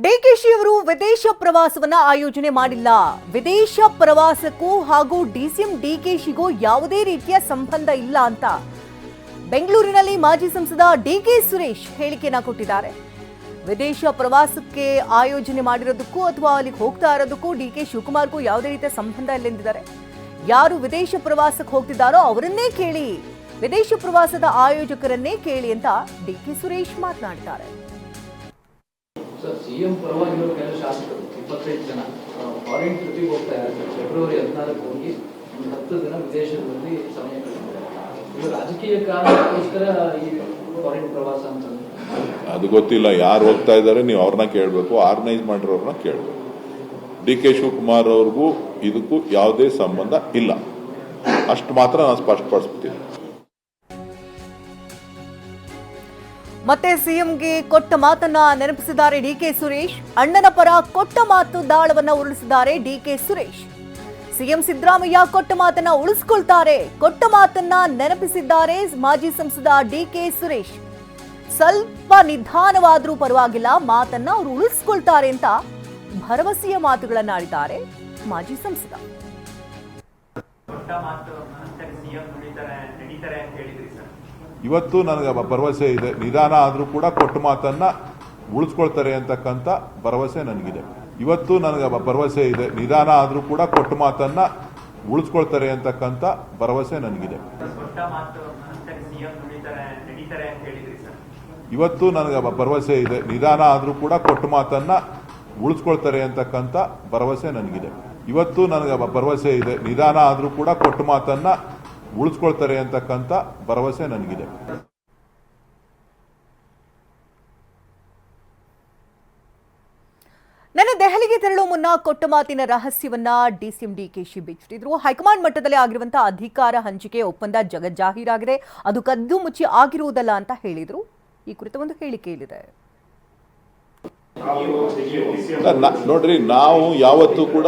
ಡಿಕೆಶಿ ಅವರು ವಿದೇಶ ಪ್ರವಾಸವನ್ನ ಆಯೋಜನೆ ಮಾಡಿಲ್ಲ. ವಿದೇಶ ಪ್ರವಾಸಕ್ಕೂ ಹಾಗೂ ಡಿಸಿಎಂ ಡಿಕೆಶಿಗೂ ಯಾವುದೇ ರೀತಿಯ ಸಂಬಂಧ ಇಲ್ಲ ಅಂತ ಬೆಂಗಳೂರಿನಲ್ಲಿ ಮಾಜಿ ಸಂಸದ ಡಿಕೆ ಸುರೇಶ್ ಹೇಳಿಕೆಯನ್ನ ಕೊಟ್ಟಿದ್ದಾರೆ. ವಿದೇಶ ಪ್ರವಾಸಕ್ಕೆ ಆಯೋಜನೆ ಮಾಡಿರೋದಕ್ಕೂ ಅಥವಾ ಅಲ್ಲಿಗೆ ಹೋಗ್ತಾ ಇರೋದಕ್ಕೂ ಡಿಕೆ ಶಿವಕುಮಾರ್ಗೂ ಯಾವುದೇ ರೀತಿಯ ಸಂಬಂಧ ಇಲ್ಲ ಎಂದಿದ್ದಾರೆ. ಯಾರು ವಿದೇಶ ಪ್ರವಾಸಕ್ಕೆ ಹೋಗ್ತಿದ್ದಾರೋ ಅವರನ್ನೇ ಕೇಳಿ, ವಿದೇಶ ಪ್ರವಾಸದ ಆಯೋಜಕರನ್ನೇ ಕೇಳಿ ಅಂತ ಡಿಕೆ ಸುರೇಶ್ ಮಾತನಾಡಿದ್ದಾರೆ. ಸಿಎಂ ಪರವಾಗಿರೋ ಕೆಲ ಶಾಸಕರು 25 ಜನ ಫಾರಿನ್ ಟ್ರಿಪ್ಪಿಗೆ ಹೋಗ್ತಾ ಇದ್ದಾರೆ. ಫೆಬ್ರವರಿ 14 ಹೋಗಿ ಒಂದು 10 ದಿನ ವಿದೇಶದಲ್ಲಿ ಸಮಯ ಕಳೆದಿದ್ದಾರೆ. ಇದು ರಾಜಕೀಯ ಕಾರಣಕ್ಕೋಸ್ಕರ ಈ ಫಾರಿನ್ ಪ್ರವಾಸ ಅಂತ ಅದು ಗೊತ್ತಿಲ್ಲ. ಯಾರು ಹೋಗ್ತಾ ಇದ್ದಾರೆ ನೀವು ಅವ್ರನ್ನ ಕೇಳಬೇಕು, ಆರ್ಗನೈಸ್ ಮಾಡಿರೋರನ್ನ ಕೇಳಬೇಕು. ಡಿಕೆ ಶಿವಕುಮಾರ್ ಅವ್ರಿಗೂ ಇದಕ್ಕೂ ಯಾವುದೇ ಸಂಬಂಧ ಇಲ್ಲ, ಅಷ್ಟು ಮಾತ್ರ ನಾನು ಸ್ಪಷ್ಟಪಡಿಸ್ತೀನಿ. ಮತ್ತೆ ಸಿಎಂಗೆ ಕೊಟ್ಟ ಮಾತನ್ನ ನೆನಪಿಸಿದ್ದಾರೆ ಡಿಕೆ ಸುರೇಶ್. ಅಣ್ಣನ ಪರ ಕೊಟ್ಟ ಮಾತು ದಾಳವನ್ನ ಉರುಳಿಸಿದ್ದಾರೆ ಡಿಕೆ ಸುರೇಶ್. ಸಿಎಂ ಸಿದ್ದರಾಮಯ್ಯ ಕೊಟ್ಟ ಮಾತನ್ನ ಉಳಿಸ್ಕೊಳ್ತಾರೆ, ಕೊಟ್ಟ ಮಾತನ್ನ ನೆನಪಿಸಿದ್ದಾರೆ ಮಾಜಿ ಸಂಸದ ಡಿಕೆ ಸುರೇಶ್. ಸ್ವಲ್ಪ ನಿಧಾನವಾದ್ರೂ ಪರವಾಗಿಲ್ಲ, ಮಾತನ್ನ ಅವರು ಉಳಿಸ್ಕೊಳ್ತಾರೆ ಅಂತ ಭರವಸೆಯ ಮಾತುಗಳನ್ನಾಡಿದ್ದಾರೆ ಮಾಜಿ ಸಂಸದ. ಇವತ್ತು ನನಗೆ ಭರವಸೆ ಇದೆ, ನಿಧಾನ ಆದರೂ ಕೂಡ ಕೊಟ್ಟ ಮಾತನ್ನ ಉಳಿಸ್ಕೊಳ್ತಾರೆ ಅಂತಕ್ಕಂಥ ಭರವಸೆ ನನಗಿದೆ. ಇವತ್ತು ನನಗೆ ಭರವಸೆ ಇದೆ, ನಿಧಾನ ಆದರೂ ಕೂಡ ಕೊಟ್ಟ ಮಾತನ್ನ ಉಳಿಸ್ಕೊಳ್ತಾರೆ ಅಂತಕ್ಕಂಥ ಭರವಸೆ ನನಗಿದೆ. ಇವತ್ತು ನನಗೆ ಭರವಸೆ ಇದೆ, ನಿಧಾನ ಆದರೂ ಕೂಡ ಕೊಟ್ಟ ಮಾತನ್ನ ಉಳಿಸ್ಕೊಳ್ತಾರೆ ಅಂತಕ್ಕಂಥ ಭರವಸೆ ನನಗಿದೆ. ಇವತ್ತು ನನಗೆ ಭರವಸೆ ಇದೆ, ನಿಧಾನ ಆದರೂ ಕೂಡ ಕೊಟ್ಟ ಮಾತನ್ನ ಉಳಿಸ್ಕೊಳ್ತಾರೆ ಅಂತಕ್ಕಂಥ ಭರವಸೆ ನನಗಿದೆ. ನನ್ನ ದೆಹಲಿಗೆ ತೆರಳುವ ಮುನ್ನ ಕೊಟ್ಟ ಮಾತಿನ ರಹಸ್ಯವನ್ನ ಡಿಸಿಎಂ ಡಿಕೆಶಿ ಬಿಚ್ಚಿಟ್ಟಿದ್ರು. ಹೈಕಮಾಂಡ್ ಮಟ್ಟದಲ್ಲಿ ಆಗಿರುವಂತಹ ಅಧಿಕಾರ ಹಂಚಿಕೆ ಒಪ್ಪಂದ ಜಗಜ್ಜಾಹೀರಾಗಿದೆ, ಅದು ಕದ್ದು ಮುಚ್ಚಿ ಆಗಿರುವುದಲ್ಲ ಅಂತ ಹೇಳಿದ್ರು. ಈ ಕುರಿತ ಒಂದು ಹೇಳಿಕೆ ಇಲ್ಲಿದೆ. ನೋಡ್ರಿ, ನಾವು ಯಾವತ್ತೂ ಕೂಡ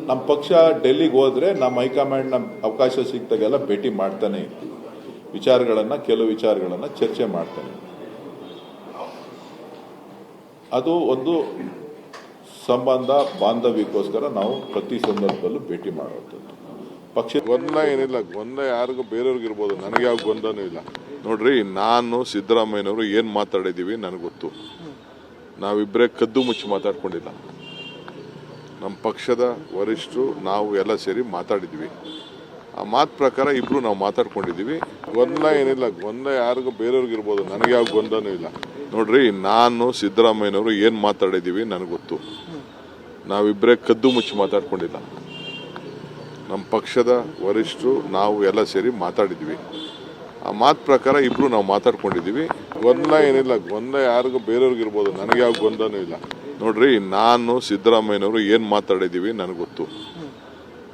ನಮ್ಮ ಪಕ್ಷ ಡೆಲ್ಲಿಗೆ ಹೋದ್ರೆ ನಮ್ಮ ಹೈಕಮಾಂಡ್ ನಮ್ಮ ಅವಕಾಶ ಸಿಕ್ತಾಗೆಲ್ಲ ಭೇಟಿ ಮಾಡ್ತಾನೆ ಇತ್ತು. ಕೆಲವು ವಿಚಾರಗಳನ್ನ ಚರ್ಚೆ ಮಾಡ್ತಾನೆ. ಅದು ಒಂದು ಸಂಬಂಧ ಬಾಂಧವ್ಯಕ್ಕೋಸ್ಕರ ನಾವು ಪ್ರತಿ ಸಂದರ್ಭದಲ್ಲೂ ಭೇಟಿ ಮಾಡುವಂಥದ್ದು. ಪಕ್ಷ ಗೊಂದಲ ಏನಿಲ್ಲ, ಗೊಂದಲ ಯಾರಿಗೂ ಬೇರೆಯವ್ರಿಗಿರ್ಬೋದು, ನನಗೆ ಯಾವ ಗೊಂದಲನೂ ಇಲ್ಲ. ನೋಡ್ರಿ, ನಾನು ಸಿದ್ದರಾಮಯ್ಯನವರು ಏನು ಮಾತಾಡಿದ್ದೀವಿ ನನಗೆ ಗೊತ್ತು. ನಾವಿಬ್ಬರೇ ಕದ್ದು ಮುಚ್ಚಿ ಮಾತಾಡ್ಕೊಂಡಿಲ್ಲ. ನಮ್ಮ ಪಕ್ಷದ ವರಿಷ್ಠರು ನಾವು ಎಲ್ಲ ಸೇರಿ ಮಾತಾಡಿದ್ವಿ. ಆ ಮಾತು ಪ್ರಕಾರ ಇಬ್ರು ನಾವು ಮಾತಾಡ್ಕೊಂಡಿದ್ದೀವಿ. ಗೊಂದಲ ಏನಿಲ್ಲ, ಗೊಂದಲ ಯಾರಿಗೂ ಬೇರೆಯವ್ರಿಗಿರ್ಬೋದು, ನನಗೆ ಯಾವ ಗೊಂದಲನೂ ಇಲ್ಲ. ನೋಡ್ರಿ, ನಾನು ಸಿದ್ದರಾಮಯ್ಯನವರು ಏನು ಮಾತಾಡಿದ್ದೀವಿ ನನಗೆ ಗೊತ್ತು. ನಾವಿಬ್ಬರೇ ಕದ್ದು ಮುಚ್ಚಿ ಮಾತಾಡ್ಕೊಂಡಿಲ್ಲ. ನಮ್ಮ ಪಕ್ಷದ ವರಿಷ್ಠರು ನಾವು ಎಲ್ಲ ಸೇರಿ ಮಾತಾಡಿದ್ವಿ. ಆ ಮಾತು ಪ್ರಕಾರ ಇಬ್ರು ನಾವು ಮಾತಾಡ್ಕೊಂಡಿದ್ದೀವಿ. ಗೊಂದಲ ಏನಿಲ್ಲ, ಗೊಂದಲ ಯಾರಿಗೂ ಬೇರೆಯವ್ರಿಗಿರ್ಬೋದು, ನನಗೆ ಯಾವ ಗೊಂದಲನೂ ಇಲ್ಲ. ನೋಡ್ರಿ, ನಾನು ಸಿದ್ದರಾಮಯ್ಯನವರು ಏನು ಮಾತಾಡಿದ್ದೀವಿ ನನಗೆ ಗೊತ್ತು.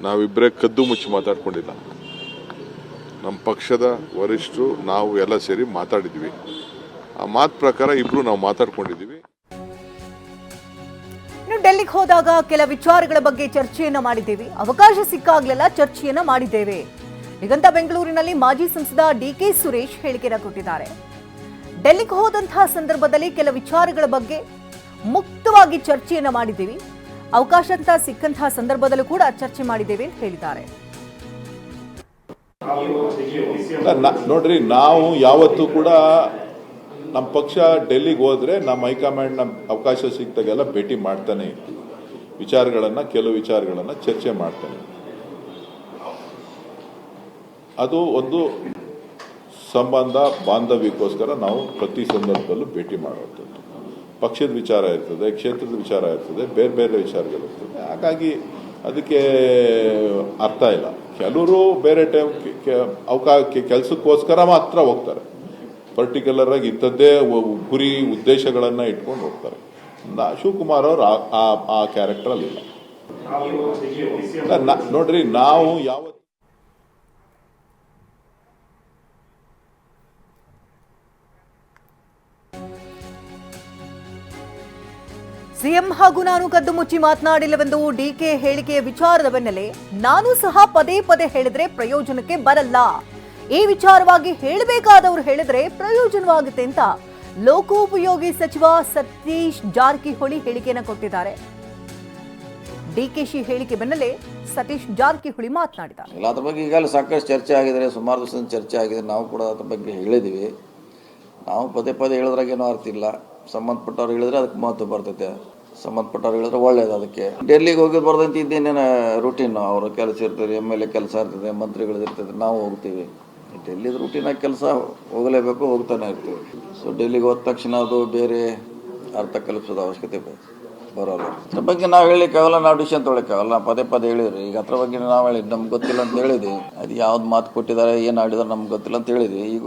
ನಾವಿಬ್ಬರೇ ಕದ್ದು ಮುಚ್ಚಿ ಮಾತಾಡ್ಕೊಂಡಿಲ್ಲ. ನಮ್ಮ ಪಕ್ಷದ ವರಿಷ್ಠರು ನಾವು ಎಲ್ಲ ಸೇರಿ ಮಾತಾಡಿದ್ವಿ. ಆ ಮಾತು ಪ್ರಕಾರ ಇಬ್ರು ನಾವು ಮಾತಾಡ್ಕೊಂಡಿದ್ದೀವಿ. ಇನ್ನು ಡೆಲ್ಲಿಗೆ ಹೋದಾಗ ಕೆಲ ವಿಚಾರಗಳ ಬಗ್ಗೆ ಚರ್ಚೆಯನ್ನ ಮಾಡಿದ್ದೇವೆ, ಅವಕಾಶ ಸಿಕ್ಕಾಗ್ಲೆಲ್ಲ ಚರ್ಚೆಯನ್ನ ಮಾಡಿದ್ದೇವೆ. ಹೀಗಂತ ಬೆಂಗಳೂರಿನಲ್ಲಿ ಮಾಜಿ ಸಂಸದ ಡಿಕೆ ಸುರೇಶ್ ಹೇಳಿಕೆಯನ್ನು ಕೊಟ್ಟಿದ್ದಾರೆ. ಡೆಲ್ಲಿಗೆ ಹೋದಂತಹ ಸಂದರ್ಭದಲ್ಲಿ ಕೆಲ ವಿಚಾರಗಳ ಬಗ್ಗೆ ಮುಕ್ತವಾಗಿ ಚರ್ಚೆಯನ್ನ ಮಾಡಿದ್ದೀವಿ, ಅವಕಾಶ ಅಂತ ಸಿಕ್ಕಂತಹ ಸಂದರ್ಭದಲ್ಲೂ ಕೂಡ ಚರ್ಚೆ ಮಾಡಿದ್ದೇವೆ ಅಂತ ಹೇಳಿದ್ದಾರೆ. ನೋಡ್ರಿ, ನಾವು ಯಾವತ್ತೂ ಕೂಡ ನಮ್ಮ ಪಕ್ಷ ಡೆಲ್ಲಿಗೆ ಹೋದ್ರೆ ನಮ್ಮ ಹೈಕಮಾಂಡ್ ನಮ್ಮ ಅವಕಾಶ ಸಿಕ್ತಾಗೆಲ್ಲ ಭೇಟಿ ಮಾಡ್ತಾನೆ ಇತ್ತು. ಕೆಲವು ವಿಚಾರಗಳನ್ನ ಚರ್ಚೆ ಮಾಡ್ತಾನೆ. ಅದು ಒಂದು ಸಂಬಂಧ ಬಾಂಧವ್ಯಕ್ಕೋಸ್ಕರ ನಾವು ಪ್ರತಿ ಸಂದರ್ಭದಲ್ಲೂ ಭೇಟಿ ಮಾಡುವಂಥದ್ದು. ಪಕ್ಷದ ವಿಚಾರ ಇರ್ತದೆ, ಕ್ಷೇತ್ರದ ವಿಚಾರ ಇರ್ತದೆ, ಬೇರೆ ಬೇರೆ ವಿಚಾರಗಳಿರ್ತದೆ. ಹಾಗಾಗಿ ಅದಕ್ಕೆ ಅರ್ಥ ಇಲ್ಲ. ಕೆಲವರು ಬೇರೆ ಟೈಮ್ ಕೆಲಸಕ್ಕೋಸ್ಕರ ಮಾತ್ರ ಹೋಗ್ತಾರೆ, ಪರ್ಟಿಕ್ಯುಲರ್ ಆಗಿ ಇಂಥದ್ದೇ ಗುರಿ ಉದ್ದೇಶಗಳನ್ನ ಇಟ್ಕೊಂಡು ಹೋಗ್ತಾರೆ. ಶಿವಕುಮಾರ್ ಅವರು ಆ ಕ್ಯಾರೆಕ್ಟರ್ ಅಲ್ಲಿ ಇಲ್ಲ. ನೋಡ್ರಿ, ನಾವು ಸಿಎಂ ಹಾಗೂ ನಾನು ಕದ್ದು ಮುಚ್ಚಿ ಮಾತನಾಡಿಲ್ಲವೆಂದು ಡಿಕೆ ಹೇಳಿಕೆಯ ವಿಚಾರದ ಬೆನ್ನಲ್ಲೇ ನಾನು ಸಹ ಪದೇ ಪದೇ ಹೇಳಿದ್ರೆ ಪ್ರಯೋಜನಕ್ಕೆ ಬರಲ್ಲ, ಈ ವಿಚಾರವಾಗಿ ಹೇಳಬೇಕಾದವರು ಹೇಳಿದ್ರೆ ಪ್ರಯೋಜನವಾಗುತ್ತೆ ಅಂತ ಲೋಕೋಪಯೋಗಿ ಸಚಿವ ಸತೀಶ್ ಜಾರಕಿಹೊಳಿ ಹೇಳಿಕೆಯನ್ನು ಕೊಟ್ಟಿದ್ದಾರೆ. ಡಿಕೆಶಿ ಹೇಳಿಕೆ ಬೆನ್ನಲ್ಲೇ ಸತೀಶ್ ಜಾರಕಿಹೊಳಿ ಮಾತನಾಡಿದ್ದಾರೆ. ಇಲ್ಲ, ಅದ್ರ ಬಗ್ಗೆ ಈಗಾಗಲೇ ಸಾಕಷ್ಟು ಚರ್ಚೆ ಆಗಿದೆ, ಸುಮಾರು ದಿವಸದಿಂದ ಚರ್ಚೆ ಆಗಿದೆ. ನಾವು ಕೂಡ ಅದ್ರ ಬಗ್ಗೆ ಹೇಳಿದ್ದೀವಿ. ನಾವು ಪದೇ ಪದೇ ಹೇಳಿದ್ರಾಗೇನೋ ಅರ್ಥ ಇಲ್ಲ. ಸಂಬಂಧಪಟ್ಟವ್ರು ಹೇಳಿದ್ರೆ ಅದಕ್ಕೆ ಮಹತ್ವ ಬರ್ತೈತೆ, ಸಂಬಂಧಪಟ್ಟವ್ರು ಹೇಳಿದ್ರೆ ಒಳ್ಳೇದು. ಅದಕ್ಕೆ ಡೆಲ್ಲಿಗೆ ಹೋಗಿ ಬರ್ದಂತ ಇದ್ದೇನೇನು ರೂಟೀನು, ಅವ್ರ ಕೆಲಸ ಇರ್ತದೆ, MLA ಕೆಲಸ ಇರ್ತದೆ, ಮಂತ್ರಿಗಳದ್ದು ಇರ್ತದೆ, ನಾವು ಹೋಗ್ತೀವಿ. ಡೆಲ್ಲಿದು ರೂಟೀನಾಗಿ ಕೆಲಸ ಹೋಗಲೇಬೇಕು, ಹೋಗ್ತಾನೆ ಇರ್ತೀವಿ. ಸೊ ಡೆಲ್ಲಿಗೆ ಹೋದ ತಕ್ಷಣ ಅದು ಬೇರೆ ಅರ್ಥ ಕಲ್ಪಿಸೋದು ಅವಶ್ಯಕತೆ ಬರೋಲ್ಲ. ಅದ್ರ ಬಗ್ಗೆ ನಾವು ಹೇಳಿಕ್ಕಾಗಲ್ಲ, ನಾವು ಡಿಸಿಷನ್ ತೊಗೊಳಕ್ಕಾಗಲ್ಲ. ಪದೇ ಪದೇ ಹೇಳಿದ್ರಿ. ಈಗ ಅದ್ರ ಬಗ್ಗೆ ನಾವು ಹೇಳಿದ್ದು ನಮ್ಗೆ ಗೊತ್ತಿಲ್ಲ ಅಂತ ಹೇಳಿದ್ವಿ. ಅದು ಯಾವ್ದು ಮಾತು ಕೊಟ್ಟಿದ್ದಾರೆ, ಏನು ಆಡಿದಾರೆ ನಮ್ಗೆ ಗೊತ್ತಿಲ್ಲ ಅಂತ ಹೇಳಿದ್ವಿ. ಈಗ